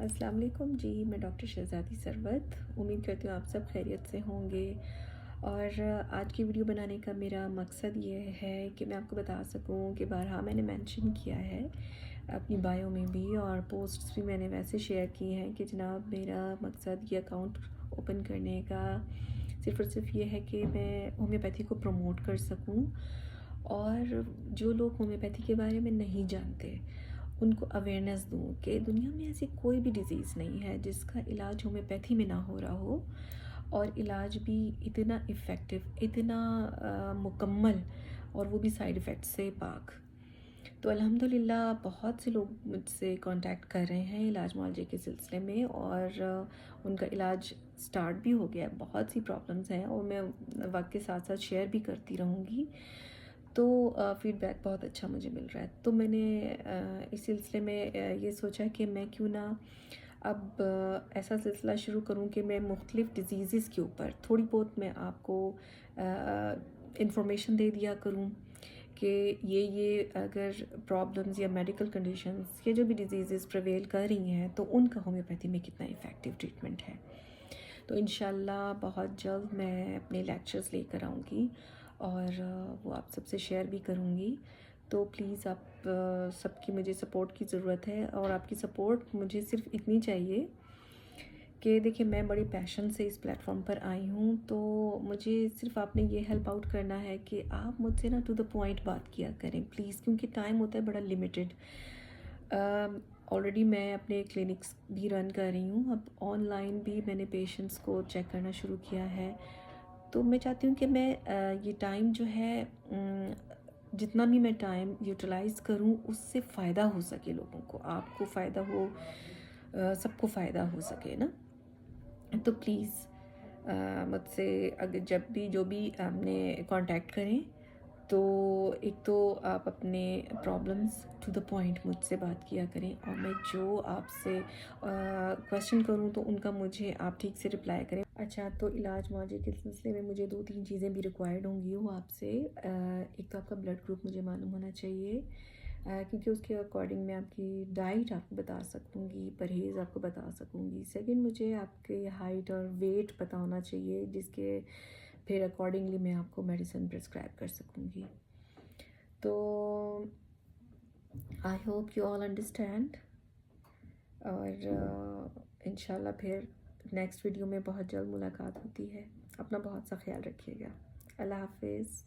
السلام علیکم جی، میں ڈاکٹر شہزادی ثروت امید کرتی ہوں آپ سب خیریت سے ہوں گے۔ اور آج کی ویڈیو بنانے کا میرا مقصد یہ ہے کہ میں آپ کو بتا سکوں کہ بارہا میں نے مینشن کیا ہے اپنی بائیو میں بھی، اور پوسٹس بھی میں نے ویسے شیئر کی ہیں کہ جناب میرا مقصد یہ اکاؤنٹ اوپن کرنے کا صرف اور صرف یہ ہے کہ میں ہومیوپیتھی کو پروموٹ کر سکوں، اور جو لوگ ہومیوپیتھی کے بارے میں نہیں جانتے ان کو اویئرنیس دوں کہ دنیا میں ایسی کوئی بھی ڈیزیز نہیں ہے جس کا علاج ہومیوپیتھی میں نہ ہو رہا ہو، اور علاج بھی اتنا افیکٹو، اتنا مکمل، اور وہ بھی سائیڈ ایفیکٹ سے پاک۔ تو الحمدللہ بہت سے لوگ مجھ سے کانٹیکٹ کر رہے ہیں علاج معالجے کے سلسلے میں، اور ان کا علاج سٹارٹ بھی ہو گیا ہے۔ بہت سی پرابلمز ہیں اور میں وقت کے ساتھ ساتھ شیئر بھی کرتی رہوں گی، تو فیڈ بیک بہت اچھا مجھے مل رہا ہے۔ تو میں نے اس سلسلے میں یہ سوچا کہ میں کیوں نہ اب ایسا سلسلہ شروع کروں کہ میں مختلف ڈیزیزز کے اوپر تھوڑی بہت میں آپ کو انفارمیشن دے دیا کروں کہ یہ اگر پرابلمز یا میڈیکل کنڈیشنز یا جو بھی ڈیزیزز پریویل کر رہی ہیں تو ان کا ہومیوپیتھی میں کتنا افیکٹو ٹریٹمنٹ ہے۔ تو انشاءاللہ بہت جلد میں اپنے لیکچرز لے کر آؤں گی اور وہ آپ سب سے شیئر بھی کروں گی۔ تو پلیز آپ سب کی مجھے سپورٹ کی ضرورت ہے، اور آپ کی سپورٹ مجھے صرف اتنی چاہیے کہ دیکھیں میں بڑی پیشن سے اس پلیٹ فارم پر آئی ہوں، تو مجھے صرف آپ نے یہ ہیلپ آؤٹ کرنا ہے کہ آپ مجھ سے نا ٹو دا پوائنٹ بات کیا کریں پلیز، کیونکہ ٹائم ہوتا ہے بڑا لمیٹڈ۔ آلریڈی میں اپنے کلینکس بھی رن کر رہی ہوں، اب آن لائن بھی میں نے پیشنٹس کو چیک کرنا شروع کیا ہے، تو میں چاہتی ہوں کہ میں یہ ٹائم جو ہے جتنا بھی میں ٹائم یوٹیلائز کروں اس سے فائدہ ہو سکے لوگوں کو، آپ کو فائدہ ہو، سب کو فائدہ ہو سکے نا۔ تو پلیز مجھ سے اگر جب بھی جو بھی آپ نے کانٹیکٹ کریں تو ایک تو آپ اپنے پرابلمس ٹو دا پوائنٹ مجھ سے بات کیا کریں، اور میں جو آپ سے کویشچن کروں تو ان کا مجھے آپ ٹھیک سے رپلائی کریں۔ اچھا، تو علاج معالجے کے سلسلے میں مجھے 2-3 چیزیں بھی ریکوائرڈ ہوں گی وہ آپ سے۔ ایک تو آپ کا بلڈ گروپ مجھے معلوم ہونا چاہیے، کیونکہ اس کے اکارڈنگ میں آپ کی ڈائٹ آپ کو بتا سکوں گی، پرہیز آپ کو بتا سکوں گی۔ سیکنڈ، مجھے آپ کے ہائٹ اور ویٹ پتہ ہونا چاہیے، جس کے پھر اکارڈنگلی میں آپ کو میڈیسن پرسکرائب کر سکوں گی۔ تو I hope you all understand, اور انشاءاللہ پھر نیکسٹ ویڈیو میں بہت جلد ملاقات ہوتی ہے۔ اپنا بہت سا خیال رکھیے گا۔ اللہ حافظ۔